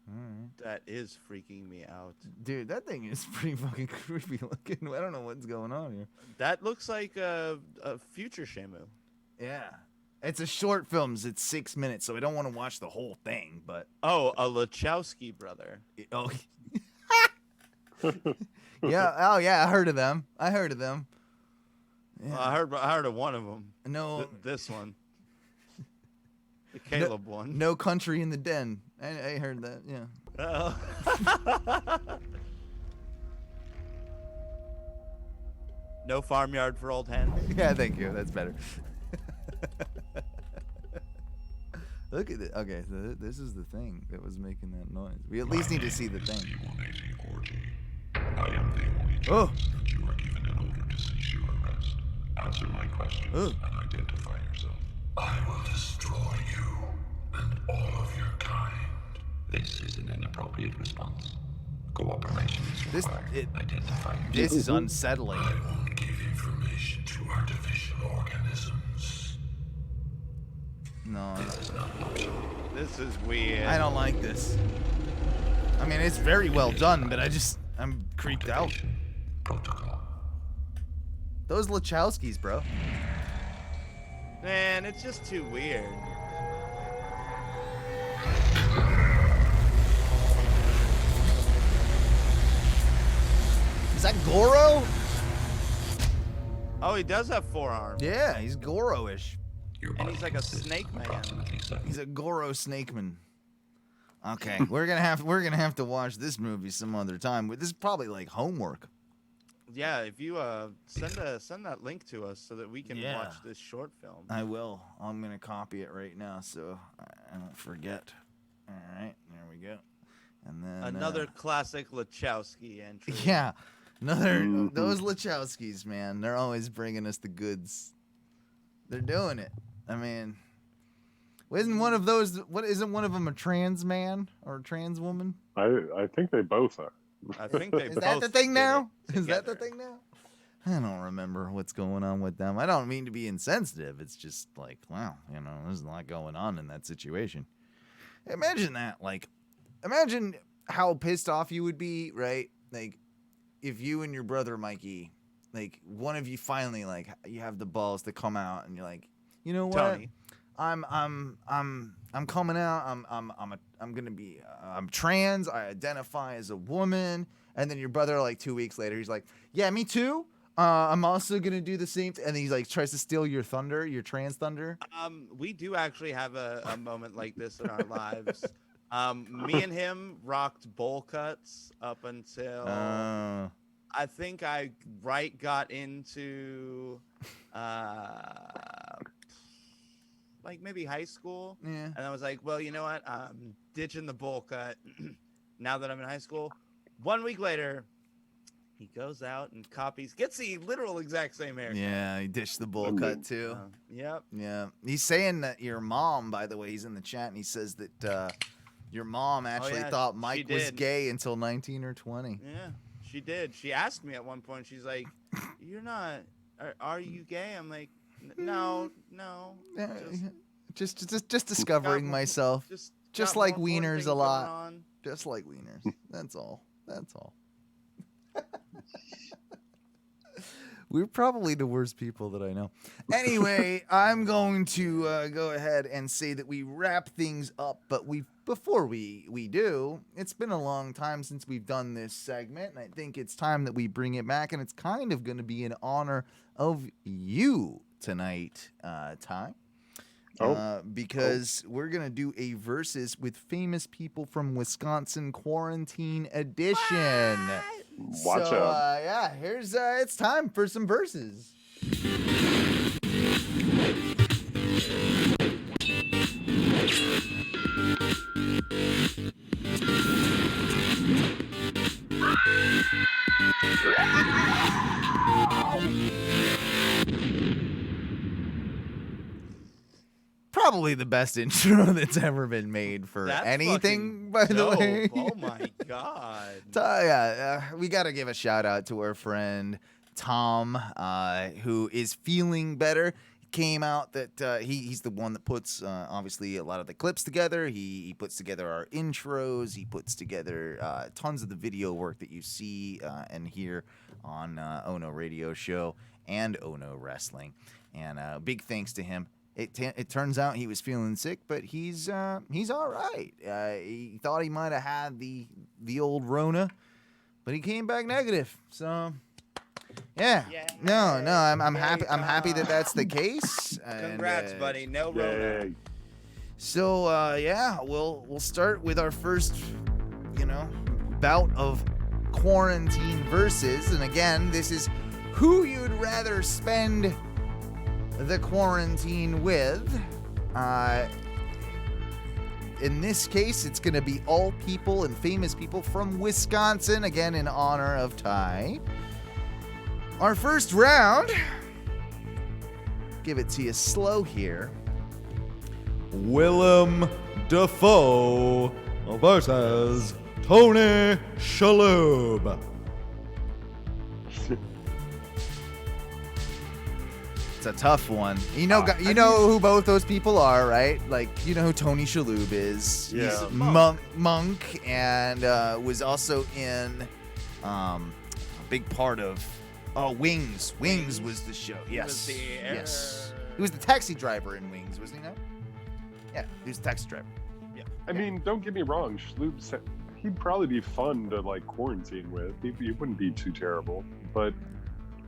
[SPEAKER 1] All right.
[SPEAKER 2] That is freaking me out.
[SPEAKER 1] Dude, that thing is pretty fucking creepy looking. I don't know what's going on here.
[SPEAKER 2] That looks like a future Shamu.
[SPEAKER 1] Yeah. It's a short film. It's 6 minutes, so I don't want to watch the whole thing, but...
[SPEAKER 2] Oh, a Lachowski brother.
[SPEAKER 1] Oh. Yeah. Oh, yeah. I heard of them. Yeah.
[SPEAKER 2] I heard of one of them.
[SPEAKER 1] No.
[SPEAKER 2] This one. The Caleb one.
[SPEAKER 1] No Country in the Den. I heard that, yeah.
[SPEAKER 2] Oh. No Farmyard for Old Hen.
[SPEAKER 1] Yeah, thank you. That's better. Look at it. Okay, so this is the thing that was making that noise. We at least need to see the thing. Oh.
[SPEAKER 7] You are given an order to cease your arrest. Answer my questions and identify yourself. I will destroy you and all of your kind. This is an inappropriate response. Cooperation is required. Identify yourself.
[SPEAKER 1] This is unsettling.
[SPEAKER 7] I won't give information to artificial organisms.
[SPEAKER 1] No.
[SPEAKER 7] This is not an option.
[SPEAKER 2] This is weird.
[SPEAKER 1] I don't like this. I mean, it's very well done, but I'm creeped out.
[SPEAKER 7] Protocol.
[SPEAKER 1] Those Lachowskis, bro.
[SPEAKER 2] Man, it's just too weird.
[SPEAKER 1] Is that Goro?
[SPEAKER 2] Oh, he does have 4 arms.
[SPEAKER 1] Yeah, he's Goro-ish.
[SPEAKER 2] And he's like a snake man.
[SPEAKER 1] He's a Goro snakeman. Okay, we're gonna have to watch this movie some other time. This is probably like homework.
[SPEAKER 2] Yeah, if you send that link to us so that we can watch this short film.
[SPEAKER 1] I will. I'm gonna copy it right now so I don't forget. All right, there we go. And then
[SPEAKER 2] Another classic Lachowski entry.
[SPEAKER 1] Yeah, those Lachowskis, man. They're always bringing us the goods. They're doing it. I mean, isn't one of them a trans man or a trans woman?
[SPEAKER 3] I think they both are.
[SPEAKER 2] I think they
[SPEAKER 1] Is
[SPEAKER 2] both
[SPEAKER 1] that the thing now?
[SPEAKER 2] did it
[SPEAKER 1] Is that the
[SPEAKER 2] together.
[SPEAKER 1] thing now? I don't remember what's going on with them. I don't mean to be insensitive. It's just like, wow, there's a lot going on in that situation. Imagine that. Like, imagine how pissed off you would be, right? Like, if you and your brother Mikey, like, one of you finally, like, you have the balls to come out and you're like, you know what?
[SPEAKER 2] Tony.
[SPEAKER 1] I'm coming out. I'm trans. I identify as a woman. And then your brother, like 2 weeks later, he's like, yeah, me too. I'm also gonna do the same. And then he like tries to steal your thunder, your trans thunder.
[SPEAKER 2] We do actually have a moment like this in our lives. Me and him rocked bowl cuts up until I think I got into like maybe high school.
[SPEAKER 1] Yeah.
[SPEAKER 2] And I was like, well, you know what? I'm ditching the bowl cut now that I'm in high school. 1 week later, he goes out and gets the literal exact same haircut.
[SPEAKER 1] Yeah, he dished the bowl cut too.
[SPEAKER 2] Yep.
[SPEAKER 1] Yeah. He's saying that your mom, by the way, he's in the chat and he says that your mom actually thought Mike was gay until 19 or 20.
[SPEAKER 2] Yeah, she did. She asked me at one point, she's like, you're not, are you gay? I'm like, no.
[SPEAKER 1] Just discovering myself. Just like wieners a lot. Just like wieners. That's all. We're probably the worst people that I know. Anyway, I'm going to go ahead and say that we wrap things up. But before we do, it's been a long time since we've done this segment. And I think it's time that we bring it back. And it's kind of going to be in honor of you tonight, Ty. because we're going to do a versus with famous people from Wisconsin Quarantine Edition.
[SPEAKER 3] Watch out.
[SPEAKER 1] Yeah, here's it's time for some verses. Probably the best intro that's ever been made for
[SPEAKER 2] That's
[SPEAKER 1] anything,
[SPEAKER 2] fucking
[SPEAKER 1] by the
[SPEAKER 2] dope.
[SPEAKER 1] way.
[SPEAKER 2] Oh my god.
[SPEAKER 1] We got to give a shout out to our friend Tom, who is feeling better. Came out that he's the one that puts obviously a lot of the clips together. He puts together our intros. He puts together tons of the video work that you see and hear on OHNO Radio Show and OHNO Wrestling. And big thanks to him. It turns out he was feeling sick, but he's all right. He thought he might have had the old Rona, but he came back negative. So. Yeah. No, I'm happy. I'm happy that that's the case.
[SPEAKER 2] Congrats, buddy. No Rona.
[SPEAKER 3] Yay.
[SPEAKER 1] So yeah, we'll start with our first, bout of quarantine versus, and again, this is who you'd rather spend the quarantine with. In this case, it's going to be all people and famous people from Wisconsin, again in honor of Ty. Our first round, give it to you slow here. Willem Dafoe versus Tony Shalhoub. It's a tough one. You know who both those people are, right? Like, you know who Tony Shalhoub is.
[SPEAKER 3] Yeah.
[SPEAKER 1] He's monk and was also in a big part of Wings. Wings was the show. Yes. Yes. He was the taxi driver in Wings, wasn't he? No? Yeah, he was the taxi driver. Yeah.
[SPEAKER 3] I mean, don't get me wrong. He'd probably be fun to like quarantine with. He wouldn't be too terrible, but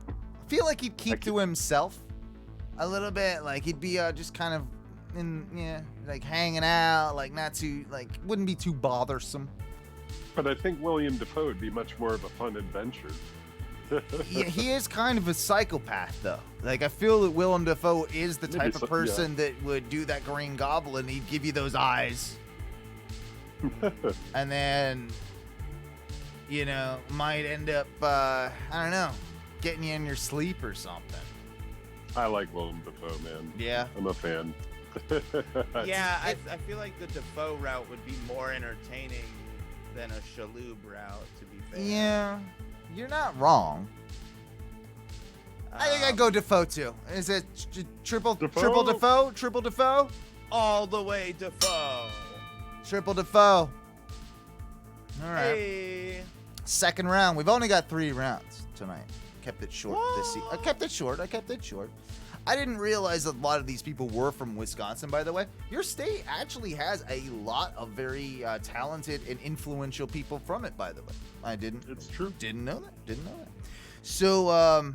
[SPEAKER 1] I feel like he'd keep to himself a little bit. Like he'd be just kind of like hanging out, like not too, like wouldn't be too bothersome.
[SPEAKER 3] But I think William Dafoe would be much more of a fun adventure.
[SPEAKER 1] Yeah, he is kind of a psychopath, though. Like, I feel that Willem Dafoe is the type of person that would do that Green Goblin. He'd give you those eyes. And then, might end up, I don't know, getting you in your sleep or something.
[SPEAKER 3] I like Willem Dafoe, man.
[SPEAKER 1] Yeah.
[SPEAKER 3] I'm a fan.
[SPEAKER 2] Yeah, I feel like the Dafoe route would be more entertaining than a Shalhoub route, to be fair.
[SPEAKER 1] Yeah. You're not wrong. I think I'd go Defoe too. Is it triple Defoe? Triple Defoe?
[SPEAKER 2] All the way Defoe.
[SPEAKER 1] Triple Defoe. All right.
[SPEAKER 2] Hey.
[SPEAKER 1] Second round. We've only got 3 rounds tonight. Kept it short this season. I kept it short. I didn't realize a lot of these people were from Wisconsin, by the way. Your state actually has a lot of very talented and influential people from it, by the way.
[SPEAKER 3] It's true.
[SPEAKER 1] Didn't know that. So,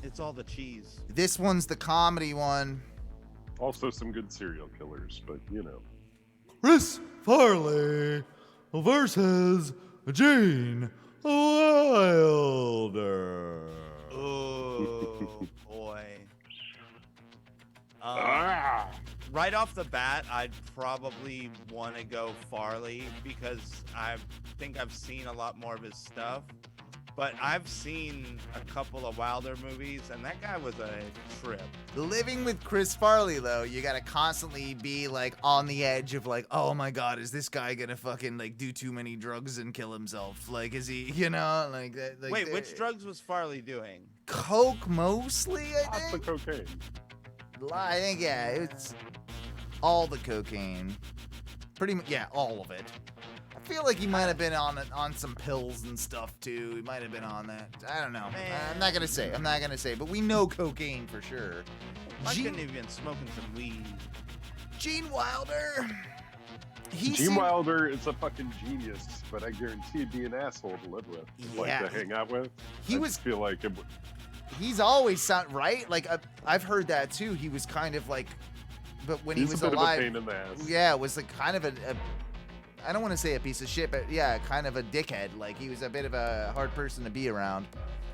[SPEAKER 2] it's all the cheese.
[SPEAKER 1] this one's the comedy one.
[SPEAKER 3] Also some good serial killers, but
[SPEAKER 1] Chris Farley versus Gene Wilder.
[SPEAKER 2] Oh, boy. Right off the bat, I'd probably want to go Farley because I think I've seen a lot more of his stuff. But I've seen a couple of Wilder movies, and that guy was a trip.
[SPEAKER 1] Living with Chris Farley, though, you gotta constantly be like on the edge of like, oh my god, is this guy gonna fucking like do too many drugs and kill himself? Like, is he, like that? Like,
[SPEAKER 2] Wait, which drugs was Farley doing?
[SPEAKER 1] Coke mostly, I
[SPEAKER 3] lots of
[SPEAKER 1] think.
[SPEAKER 3] cocaine.
[SPEAKER 1] I think it's all the cocaine, pretty much. Yeah, all of it. I feel like he might have been on some pills and stuff too. He might have been on that. I don't know. I'm not gonna say. But we know cocaine for sure.
[SPEAKER 2] I couldn't even been smoking some weed.
[SPEAKER 1] Gene Wilder.
[SPEAKER 3] Gene Wilder is a fucking genius, but I guarantee he'd be an asshole to live with, like to hang out with. I feel like it would.
[SPEAKER 1] He's always right. Like I've heard that too. He was kind of like but when
[SPEAKER 3] He's
[SPEAKER 1] he was
[SPEAKER 3] a bit
[SPEAKER 1] alive,
[SPEAKER 3] of a pain in the ass.
[SPEAKER 1] yeah, was like kind of a I don't want to say a piece of shit, but yeah, kind of a dickhead. Like he was a bit of a hard person to be around.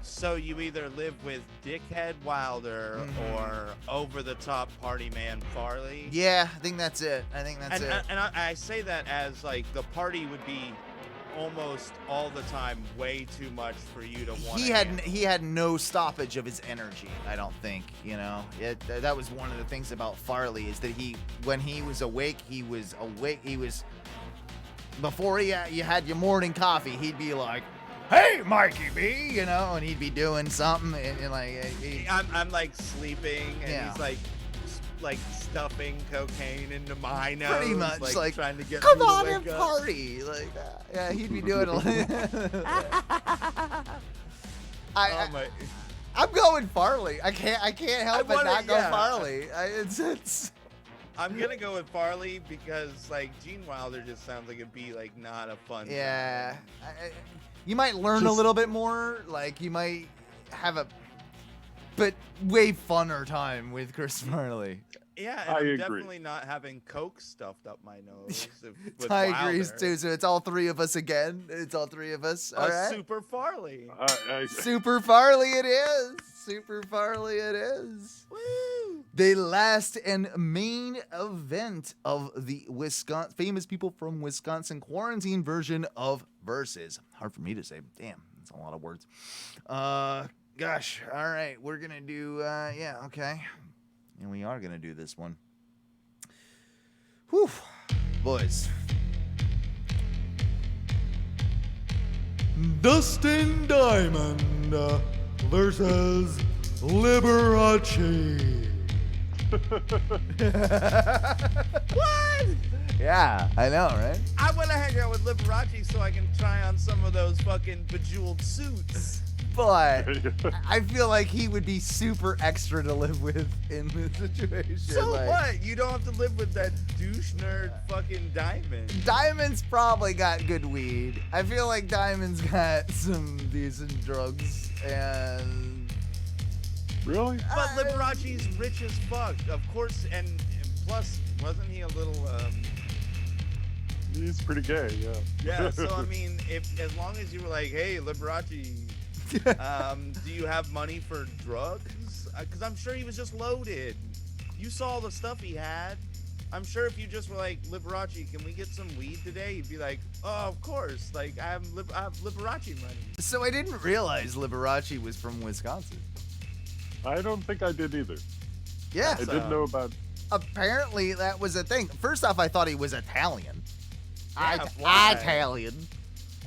[SPEAKER 2] So you either live with dickhead Wilder or over-the-top party man Farley.
[SPEAKER 1] Yeah, I think that's it. I think that's it.
[SPEAKER 2] And I say that as like the party would be almost all the time way too much for you to want.
[SPEAKER 1] He had no stoppage of his energy. I don't think, you know. That was one of the things about Farley is that when he was awake, he was awake. He was before you had your morning coffee. He'd be like, "Hey, Mikey B," you know, and he'd be doing something, and like
[SPEAKER 2] I'm like sleeping, and
[SPEAKER 1] Yeah.
[SPEAKER 2] he's like stuffing cocaine into my nose,
[SPEAKER 1] pretty much like
[SPEAKER 2] trying to get
[SPEAKER 1] come
[SPEAKER 2] me to
[SPEAKER 1] on
[SPEAKER 2] wake
[SPEAKER 1] and
[SPEAKER 2] up.
[SPEAKER 1] party, like yeah, he'd be doing. I'm going Farley. I can't help but not go Farley.
[SPEAKER 2] I'm gonna go with Farley because like Gene Wilder just sounds like it'd be like not a fun.
[SPEAKER 1] Yeah,
[SPEAKER 2] time.
[SPEAKER 1] you might learn a little bit more. Like you might have but way funner time with Chris Farley.
[SPEAKER 2] Yeah, and
[SPEAKER 3] I
[SPEAKER 2] I'm
[SPEAKER 3] agree.
[SPEAKER 2] definitely not having Coke stuffed up my nose. With
[SPEAKER 1] Ty agrees
[SPEAKER 2] Wilder.
[SPEAKER 1] too. So it's all three of us again. It's all three of us. All right.
[SPEAKER 2] Super Farley.
[SPEAKER 1] Super Farley it is. Super Farley it is.
[SPEAKER 2] Woo!
[SPEAKER 1] The last and main event of the famous people from Wisconsin quarantine version of Versus. Hard for me to say. Damn, that's a lot of words. Gosh. All right, we're gonna do. Yeah. Okay. And we are gonna do this one. Whew, boys. Dustin Diamond versus Liberace.
[SPEAKER 2] What?
[SPEAKER 1] Yeah, I know, right?
[SPEAKER 2] I want to hang out with Liberace so I can try on some of those fucking bejeweled suits.
[SPEAKER 1] But I feel like he would be super extra to live with in this situation.
[SPEAKER 2] So
[SPEAKER 1] like,
[SPEAKER 2] what? You don't have to live with that douche nerd fucking Diamond.
[SPEAKER 1] Diamond's probably got good weed. I feel like Diamond's got some decent drugs and.
[SPEAKER 3] Really?
[SPEAKER 2] But Liberace's rich as fuck, of course, and plus, wasn't he a little?
[SPEAKER 3] He's pretty gay, yeah.
[SPEAKER 2] Yeah. So I mean, if as long as you were like, hey, Liberace. Do you have money for drugs? Because I'm sure he was just loaded. You saw all the stuff he had. I'm sure if you just were like, Liberace, can we get some weed today? He'd be like, oh, of course. Like, I have Liberace money.
[SPEAKER 1] So I didn't realize Liberace was from Wisconsin.
[SPEAKER 3] I don't think I did either.
[SPEAKER 1] Yeah.
[SPEAKER 3] I didn't know about.
[SPEAKER 1] Apparently that was a thing. First off, I thought he was Italian.
[SPEAKER 2] Yeah, why?
[SPEAKER 1] Italian.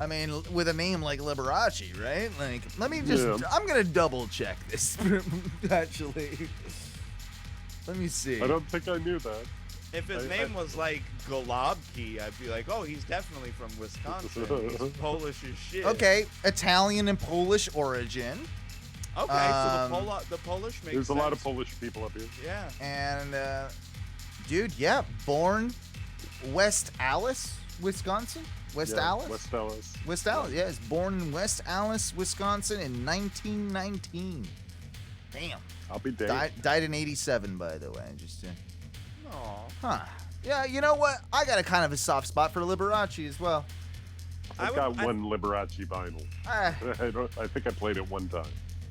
[SPEAKER 1] I mean, with a name like Liberace, right? Like, let me just.
[SPEAKER 3] Yeah.
[SPEAKER 1] I'm gonna double check this. Actually, let me see.
[SPEAKER 3] I don't think I knew that.
[SPEAKER 2] If his name was like Golobki, I'd be like, oh, he's definitely from Wisconsin. He's Polish as shit.
[SPEAKER 1] Okay, Italian and Polish origin.
[SPEAKER 2] Okay, so the Polish makes
[SPEAKER 3] There's a
[SPEAKER 2] sense.
[SPEAKER 3] lot of Polish people up here.
[SPEAKER 2] Yeah.
[SPEAKER 1] And, dude, yeah, born West Allis, Wisconsin. West Allis?
[SPEAKER 3] West Allis.
[SPEAKER 1] West Allis, yeah. He's born in West Allis, Wisconsin in 1919. Damn.
[SPEAKER 3] I'll be damned.
[SPEAKER 1] Died in 87, by the way. Just
[SPEAKER 2] Aw.
[SPEAKER 1] Huh. Yeah, you know what? I got a kind of a soft spot for Liberace as well.
[SPEAKER 3] I've got one Liberace vinyl.
[SPEAKER 1] Ah,
[SPEAKER 3] I think I played it one time.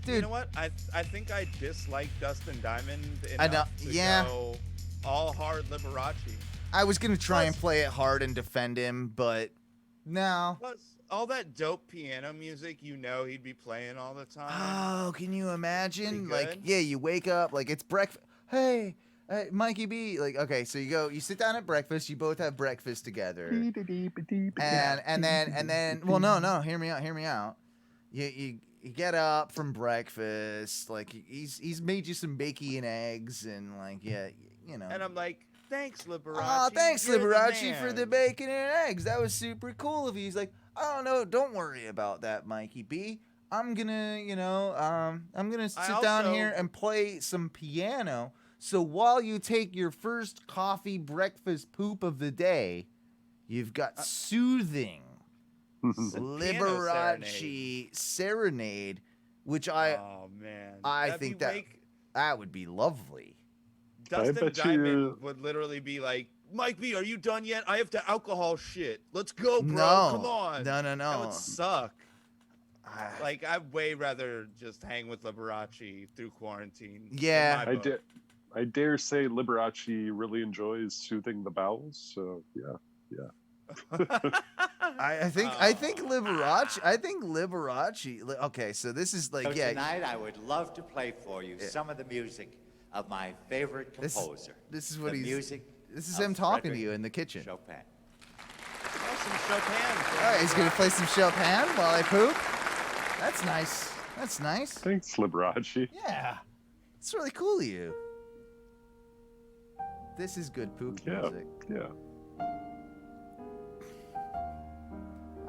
[SPEAKER 1] dude,
[SPEAKER 2] You know what? I think I dislike Dustin Diamond enough
[SPEAKER 1] I know-
[SPEAKER 2] to
[SPEAKER 1] yeah.
[SPEAKER 2] go all hard Liberace.
[SPEAKER 1] I was going to try and
[SPEAKER 2] Plus-
[SPEAKER 1] play it hard and defend him, but no.
[SPEAKER 2] Plus, all that dope piano music, you know he'd be playing all the time.
[SPEAKER 1] Oh, can you imagine?
[SPEAKER 2] Pretty
[SPEAKER 1] Like,
[SPEAKER 2] good.
[SPEAKER 1] yeah, you wake up, like, it's breakfast. Hey, Mikey B. Like, okay, so you sit down at breakfast, you both have breakfast together. And then, well, no, hear me out. You get up from breakfast, like, he's made you some bacon and eggs, and, like, yeah, you know.
[SPEAKER 2] And I'm like, thanks, Liberace.
[SPEAKER 1] Oh, thanks,
[SPEAKER 2] You're the
[SPEAKER 1] Liberace, for the
[SPEAKER 2] man."
[SPEAKER 1] bacon and eggs. That was super cool of you. He's like, oh, no, don't worry about that, Mikey B. I'm gonna, I'm gonna sit down
[SPEAKER 2] also-
[SPEAKER 1] here and play some piano. So while you take your first coffee breakfast poop of the day, you've got soothing Liberace serenade, which
[SPEAKER 2] Oh man,
[SPEAKER 1] I
[SPEAKER 2] That'd
[SPEAKER 1] think
[SPEAKER 2] be
[SPEAKER 1] that would be lovely.
[SPEAKER 2] Dustin
[SPEAKER 3] bet
[SPEAKER 2] Diamond
[SPEAKER 3] you-
[SPEAKER 2] would literally be like, Mike B, are you done yet? I have to alcohol shit. Let's go, bro.
[SPEAKER 1] No.
[SPEAKER 2] Come on.
[SPEAKER 1] No.
[SPEAKER 2] That would suck.
[SPEAKER 1] I-
[SPEAKER 2] Like, I'd way rather just hang with Liberace through quarantine. in
[SPEAKER 1] Yeah.
[SPEAKER 2] my book.
[SPEAKER 3] I dare say Liberace really enjoys soothing the bowels. So yeah.
[SPEAKER 1] I think Liberace. I think Liberace. Okay, so this is like
[SPEAKER 8] So
[SPEAKER 1] yeah.
[SPEAKER 8] tonight I would love to play for you some of the music of my favorite composer.
[SPEAKER 1] This is what
[SPEAKER 8] the
[SPEAKER 1] he's.
[SPEAKER 8] music
[SPEAKER 1] This is
[SPEAKER 8] of
[SPEAKER 1] him talking to
[SPEAKER 8] Frederick
[SPEAKER 1] you in the kitchen.
[SPEAKER 8] Chopin.
[SPEAKER 2] Oh, some Chopin.
[SPEAKER 1] All right, he's gonna play some Chopin while I poop. That's nice. That's nice.
[SPEAKER 3] Thanks, Liberace.
[SPEAKER 1] Yeah, it's really cool of you. This is good poop
[SPEAKER 3] Yeah,
[SPEAKER 1] music.
[SPEAKER 3] yeah.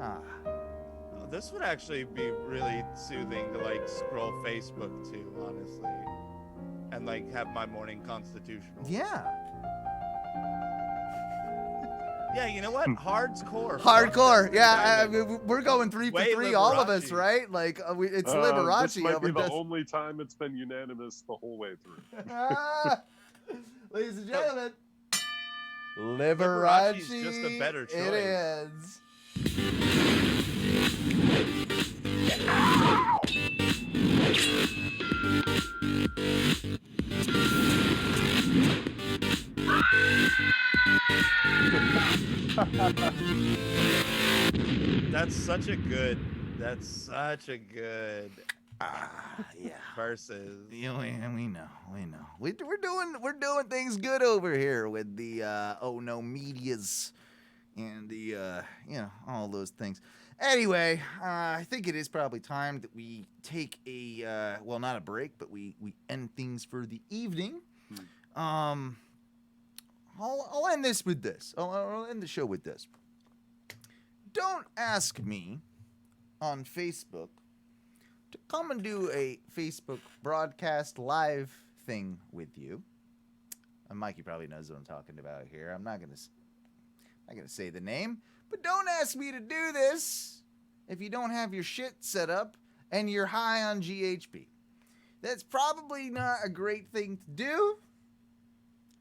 [SPEAKER 1] Ah,
[SPEAKER 2] Oh, this would actually be really soothing to like scroll Facebook too, honestly, and like have my morning constitutional.
[SPEAKER 1] yeah.
[SPEAKER 2] Yeah, you know what? Hardcore.
[SPEAKER 1] Hardcore. Yeah,
[SPEAKER 2] Diamond.
[SPEAKER 1] we're going 3 for
[SPEAKER 2] Way
[SPEAKER 1] 3, all of us,
[SPEAKER 2] Liberace.
[SPEAKER 1] right? Like it's
[SPEAKER 3] This
[SPEAKER 1] Liberace
[SPEAKER 3] might
[SPEAKER 1] over
[SPEAKER 3] be the
[SPEAKER 1] this.
[SPEAKER 3] only time it's been unanimous the whole way through.
[SPEAKER 1] Ah, ladies and gentlemen, Liberace.
[SPEAKER 2] Liberace's just a better choice.
[SPEAKER 1] It is.
[SPEAKER 2] That's such a good. That's such a good
[SPEAKER 1] Yeah.
[SPEAKER 2] versus.
[SPEAKER 1] Yeah, we know. We're doing things good over here with the OHNO medias and the all those things. Anyway, I think it is probably time that we take a not a break, but we end things for the evening. I'll end this with this. I'll end the show with this. Don't ask me on Facebook to come and do a Facebook broadcast live thing with you. And Mikey probably knows what I'm talking about here. I'm not gonna say the name, but don't ask me to do this if you don't have your shit set up and you're high on GHB. That's probably not a great thing to do,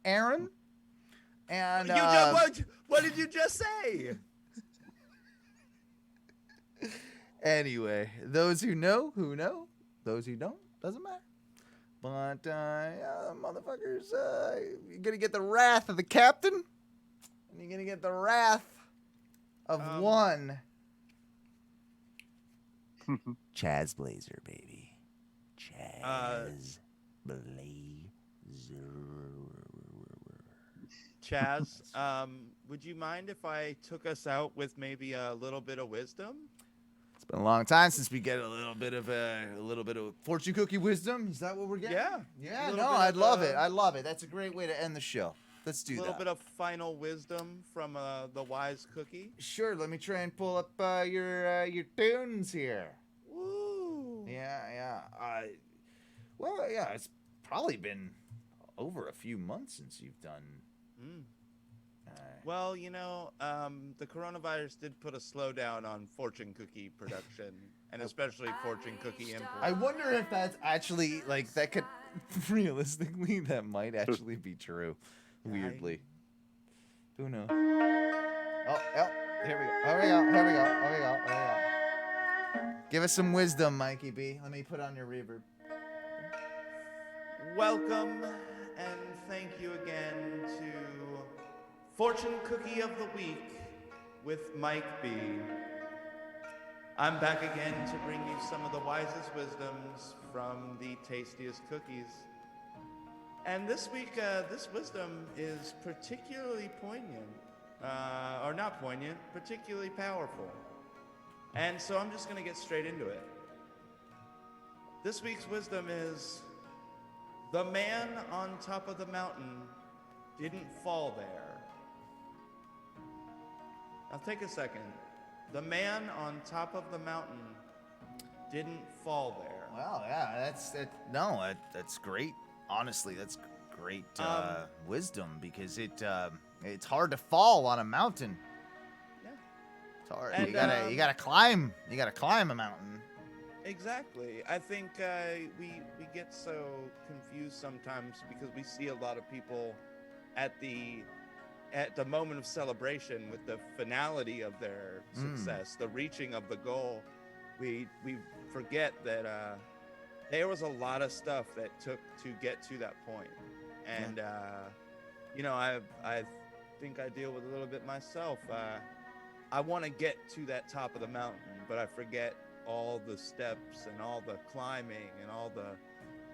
[SPEAKER 1] Aaron. And
[SPEAKER 2] What did you just say?
[SPEAKER 1] Anyway, those who know, those who don't, doesn't matter. But, motherfuckers, you're gonna get the wrath of the captain, and you're gonna get the wrath of one. Chaz Blazer, baby. Chaz Blazer.
[SPEAKER 2] Chaz, would you mind if I took us out with maybe a little bit of wisdom?
[SPEAKER 1] It's been a long time since we get a little bit of fortune cookie wisdom. Is that what we're getting?
[SPEAKER 2] Yeah.
[SPEAKER 1] Yeah,
[SPEAKER 2] A little
[SPEAKER 1] no,
[SPEAKER 2] bit
[SPEAKER 1] I'd
[SPEAKER 2] of,
[SPEAKER 1] love it. I love it. That's a great way to end the show. Let's do
[SPEAKER 2] A
[SPEAKER 1] that.
[SPEAKER 2] little bit of final wisdom from the wise cookie.
[SPEAKER 1] Sure, let me try and pull up your tunes here.
[SPEAKER 2] Woo.
[SPEAKER 1] Yeah. It's probably been over a few months since you've done.
[SPEAKER 2] Well, the coronavirus did put a slowdown on fortune cookie production, and especially fortune cookie import.
[SPEAKER 1] I wonder if that's actually that could realistically that might actually be true. Weirdly, who knows? Oh, here we go. Give us some wisdom, Mikey B. Let me put on your reverb.
[SPEAKER 2] Welcome and thank you again to Fortune Cookie of the Week with Mike B. I'm back again to bring you some of the wisest wisdoms from the tastiest cookies. And this week, this wisdom is particularly poignant, or not poignant, particularly powerful. And so I'm just going to get straight into it. This week's wisdom is, the man on top of the mountain didn't fall there. Now take a second. The man on top of the mountain didn't fall there.
[SPEAKER 1] Well, yeah, that's great. Honestly, that's great wisdom because it's hard to fall on a mountain.
[SPEAKER 2] Yeah.
[SPEAKER 1] It's hard.
[SPEAKER 2] And,
[SPEAKER 1] You gotta climb. You gotta climb a mountain.
[SPEAKER 2] Exactly. I think we get so confused sometimes because we see a lot of people at the moment of celebration with the finality of their success, the reaching of the goal. We forget that there was a lot of stuff that took to get to that point. And you know, I think I deal with a little bit myself. I want to get to that top of the mountain, but I forget all the steps and all the climbing and all the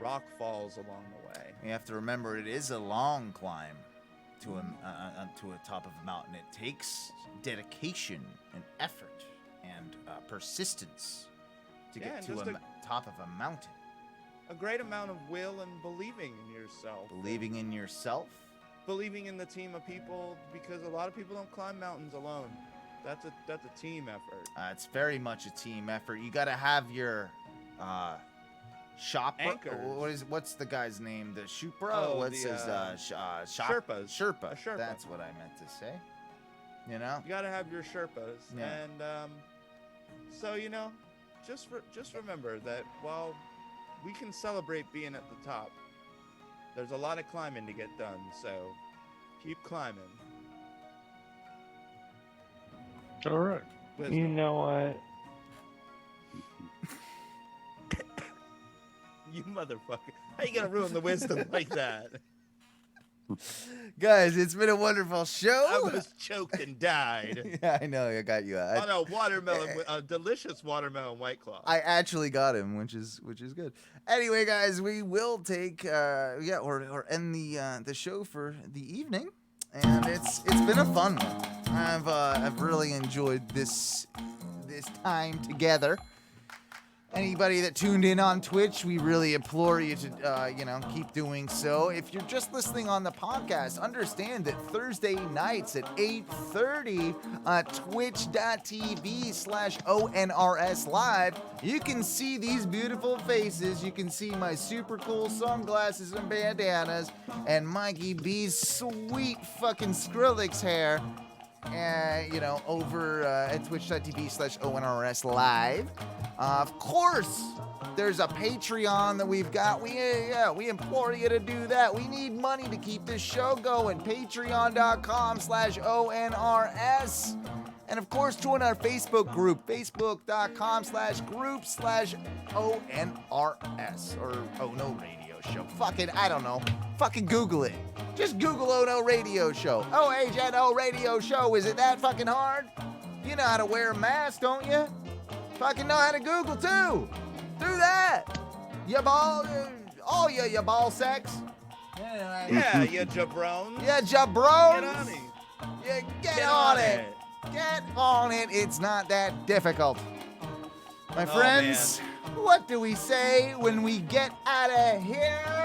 [SPEAKER 2] rock falls along the way.
[SPEAKER 1] You have to remember, it is a long climb to a top of a mountain. It takes dedication and effort and persistence to get to a top of a mountain.
[SPEAKER 2] A great amount of will and believing in yourself.
[SPEAKER 1] Believing in yourself?
[SPEAKER 2] Believing in the team of people, because a lot of people don't climb mountains alone. That's a team effort.
[SPEAKER 1] It's very much a team effort. You got to have your shopper.
[SPEAKER 2] Anchors.
[SPEAKER 1] What's the guy's name? The Shupra?
[SPEAKER 2] Oh,
[SPEAKER 1] what's his
[SPEAKER 2] Sherpas.
[SPEAKER 1] Sherpa.
[SPEAKER 2] A Sherpa.
[SPEAKER 1] That's what I meant to say. You know?
[SPEAKER 2] You got to have your Sherpas.
[SPEAKER 1] Yeah.
[SPEAKER 2] And so, you know, just remember that while we can celebrate being at the top, there's a lot of climbing to get done. So keep climbing.
[SPEAKER 3] All right.
[SPEAKER 2] Wisdom.
[SPEAKER 9] You know what?
[SPEAKER 2] You motherfucker. How you gonna ruin the wisdom like that?
[SPEAKER 1] Guys, it's been a wonderful show.
[SPEAKER 2] I was choked and died.
[SPEAKER 1] Yeah, I know. I got you.
[SPEAKER 2] On a watermelon, a delicious watermelon White Claw.
[SPEAKER 1] I actually got him, which is good. Anyway, guys, we will take or end the show for the evening, and it's been a fun one. I've really enjoyed this time together. Anybody that tuned in on Twitch, we really implore you to, keep doing so. If you're just listening on the podcast, understand that Thursday nights at 8:30 on twitch.tv/ONRS live, you can see these beautiful faces. You can see my super cool sunglasses and bandanas and Mikey B's sweet fucking Skrillex hair. Over at twitch.tv/ONRS live. Of course, there's a Patreon that we've got. We implore you to do that. We need money to keep this show going. Patreon.com/ONRS. And of course, join our Facebook group, facebook.com/group/ONRS or OHNO Radio Show. Fuck it, I don't know. Fucking Google it. Just Google OHNO Radio Show. OHNO Radio Show. Is it that fucking hard? You know how to wear a mask, don't you? Fucking know how to Google too. Do that. You ball, all you ball sacks.
[SPEAKER 2] Yeah, you jabrones.
[SPEAKER 1] Yeah, jabrones.
[SPEAKER 2] Get on it.
[SPEAKER 1] Yeah, get on it. Get on it. It's not that difficult. My friends, what do we say when we get out of here?